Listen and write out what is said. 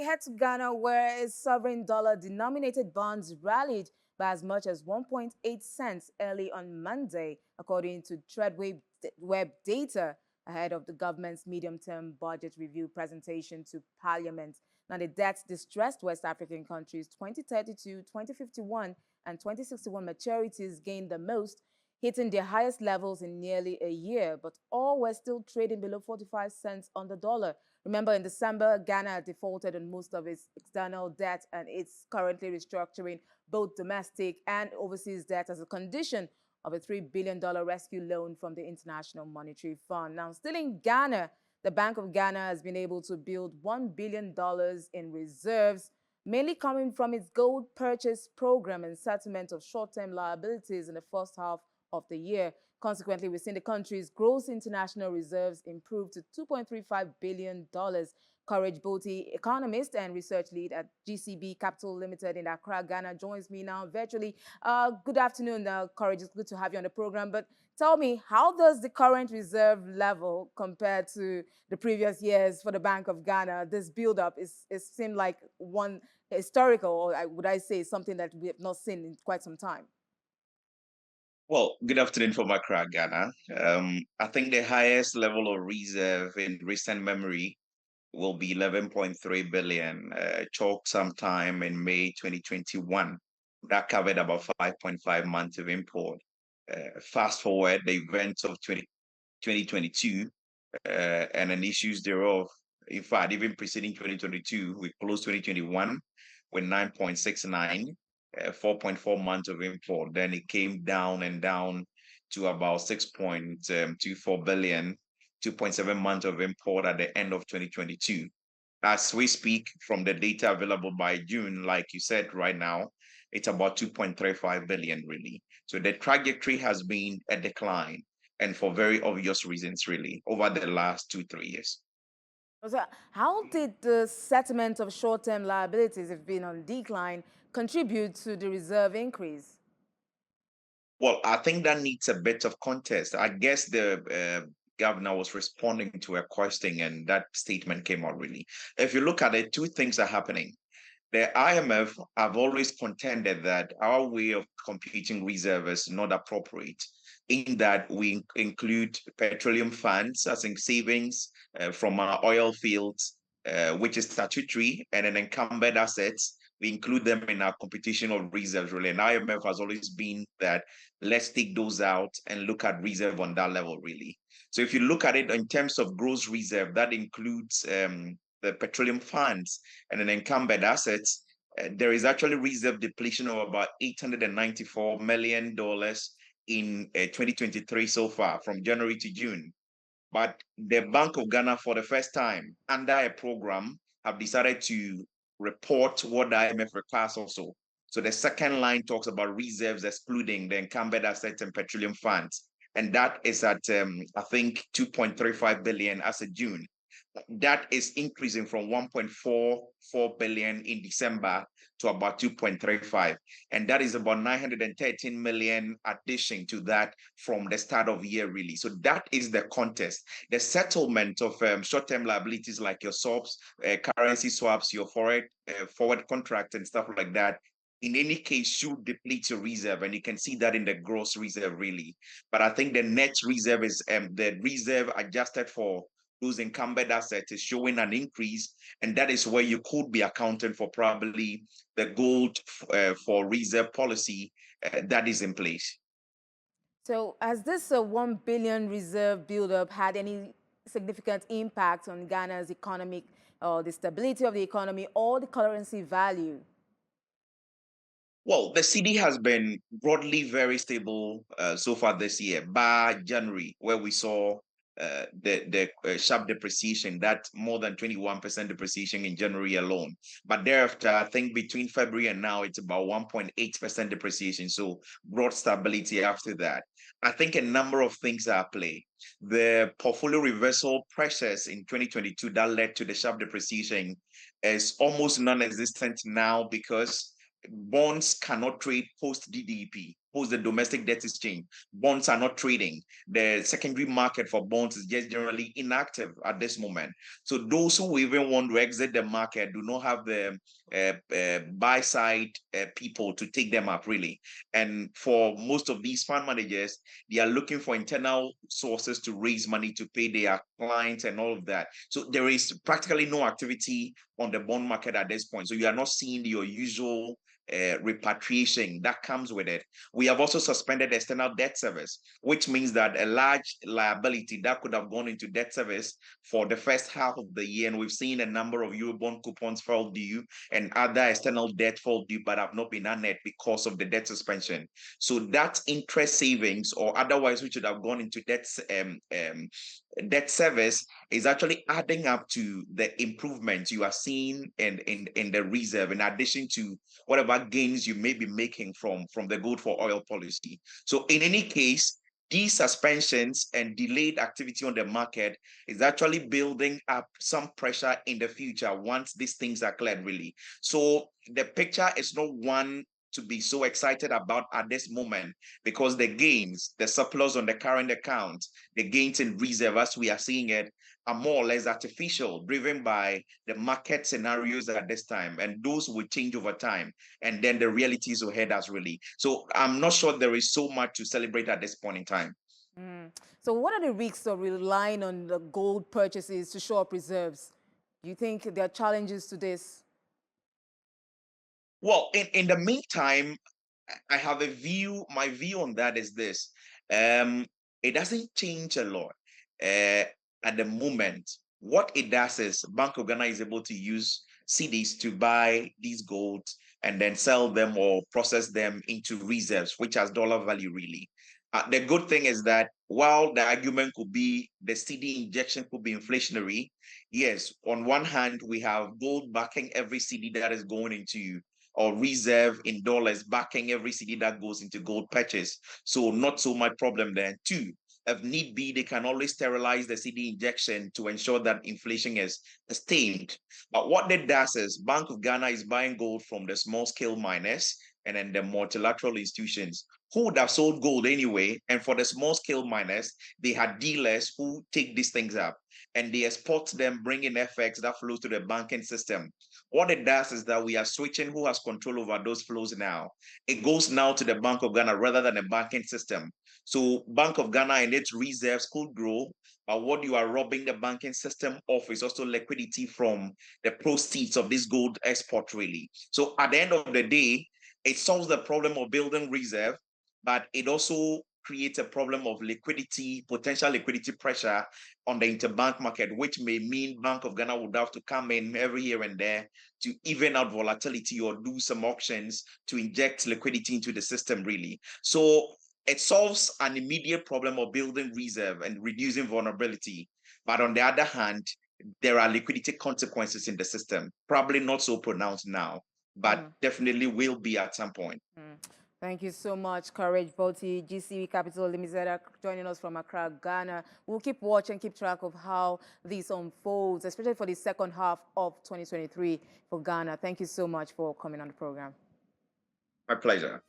we head to Ghana, where its sovereign dollar-denominated bonds rallied by as much as 1.8 cents early on Monday, according to TradeWeb data, ahead of the government's medium-term budget review presentation to Parliament. Now, the debt-distressed West African countries' 2032, 2051, and 2061 maturities gained the most, hitting their highest levels in nearly a year, but all were still trading below 45 cents on the dollar. Remember, in December, Ghana defaulted on most of its external debt, and it's currently restructuring both domestic and overseas debt as a condition of a $3 billion rescue loan from the International Monetary Fund. Now, still in Ghana, the Bank of Ghana has been able to build $1 billion in reserves, mainly coming from its gold purchase program and settlement of short-term liabilities in the first half of the year. Consequently, we've seen the country's gross international reserves improve to $2.35 billion. Courage Boti, economist and research lead at GCB Capital Limited in Accra, Ghana, joins me now virtually. Good afternoon, Courage. It's good to have you on the program. But tell me, how does the current reserve level compare to the previous years for the Bank of Ghana? This build-up seemed like one historical, or would I say something that we have not seen in quite some time? Well, good afternoon from Accra, Ghana. I think the highest level of reserve in recent memory will be 11.3 billion, chalked sometime in May 2021. That covered about 5.5 months of import. Fast forward the events of 2022 and then issues thereof. In fact, even preceding 2022, we closed 2021 with 9.69, 4.4 months of import. Then it came down and down to about 6.24 billion, 2.7 months of import at the end of 2022. As we speak, from the data available by June, like you said right now, it's about 2.35 billion, really. So the trajectory has been a decline, and for very obvious reasons, really, over the last 2, 3 years. So how did the settlement of short-term liabilities, if been on decline, contribute to the reserve increase? Well, I think that needs a bit of context. I guess the governor was responding to a question, and that statement came out really. If you look at it, two things are happening. The IMF have always contended that our way of computing reserve is not appropriate, in that we include petroleum funds, as in savings from our oil fields, which is statutory, and then encumbered assets. We include them in our computation of reserves, really. And IMF has always been that let's take those out and look at reserve on that level, really. So if you look at it in terms of gross reserve, that includes the petroleum funds and then encumbered assets. There is actually reserve depletion of about $894 million in 2023 so far, from January to June. But the Bank of Ghana, for the first time under a program, have decided to report what the IMF requires also. So the second line talks about reserves excluding the encumbered assets and petroleum funds. And that is at, I think, 2.35 billion as of June. That is increasing from 1.44 billion in December to about 2.35. And that is about 913 million addition to that from the start of year, really. So that is the context. The settlement of short-term liabilities like your swaps, currency swaps, your forward contract and stuff like that, in any case, should deplete your reserve, and you can see that in the gross reserve, really. But I think the net reserve is the reserve adjusted for those encumbered assets is showing an increase, and that is where you could be accounting for probably the gold for reserve policy that is in place. So has this 1 billion reserve buildup had any significant impact on Ghana's economic, or the stability of the economy, or the currency value? Well, the CD has been broadly very stable so far this year, by January, where we saw the sharp depreciation, that more than 21% depreciation in January alone. But thereafter, I think between February and now, it's about 1.8% depreciation. So broad stability after that. I think a number of things are at play. The portfolio reversal pressures in 2022 that led to the sharp depreciation is almost non-existent now, because bonds cannot trade post DDP. post the domestic debt exchange. Bonds are not trading. The secondary market for bonds is just generally inactive at this moment. So those who even want to exit the market do not have the buy side people to take them up really. And for most of these fund managers, they are looking for internal sources to raise money to pay their clients and all of that. So there is practically no activity on the bond market at this point. So you are not seeing your usual repatriation that comes with it. We have also suspended external debt service, which means that a large liability that could have gone into debt service for the first half of the year, and we've seen a number of Eurobond coupons fall due and other external debt fall due, but have not been annexed because of the debt suspension. So that interest savings, or otherwise which should have gone into debt service, is actually adding up to the improvements you are seeing in the reserve, in addition to whatever gains you may be making from the gold for oil policy. So in any case, these suspensions and delayed activity on the market is actually building up some pressure in the future once these things are cleared, really. So the picture is not one to be so excited about at this moment, because the gains, the surplus on the current account, the gains in reserve as we are seeing it, are more or less artificial, driven by the market scenarios at this time, and those will change over time, and then the realities will head us really. So I'm not sure there is so much to celebrate at this point in time. So what are the risks of relying on the gold purchases to shore up reserves? Do you think there are challenges to this? Well, in the meantime, I have a view. My view on that is this: um, it doesn't change a lot at the moment. What it does is Bank of Ghana is able to use CDs to buy these gold and then sell them or process them into reserves, which has dollar value really. The good thing is that while the argument could be the CD injection could be inflationary, yes, on one hand, we have gold backing every CD that is going into or reserve in dollars backing every CD that goes into gold purchase. So not so much problem there. Two, if need be, they can always sterilize the CD injection to ensure that inflation is tamed. But what that does is Bank of Ghana is buying gold from the small scale miners and then the multilateral institutions who would have sold gold anyway. And for the small scale miners, they had dealers who take these things up and they export them, bringing FX that flows to the banking system. What it does is that we are switching who has control over those flows now. It goes now to the Bank of Ghana rather than the banking system. So Bank of Ghana and its reserves could grow, but what you are robbing the banking system of is also liquidity from the proceeds of this gold export, really. So at the end of the day, it solves the problem of building reserve, but it also creates a problem of liquidity, potential liquidity pressure on the interbank market, which may mean Bank of Ghana would have to come in every here and there to even out volatility or do some auctions to inject liquidity into the system, really. So it solves an immediate problem of building reserve and reducing vulnerability. But on the other hand, there are liquidity consequences in the system, probably not so pronounced now, but definitely will be at some point. Thank you so much, Courage Boti, GCV Capital Limited, joining us from Accra, Ghana. We'll keep watching, keep track of how this unfolds, especially for the second half of 2023 for Ghana. Thank you so much for coming on the program. My pleasure.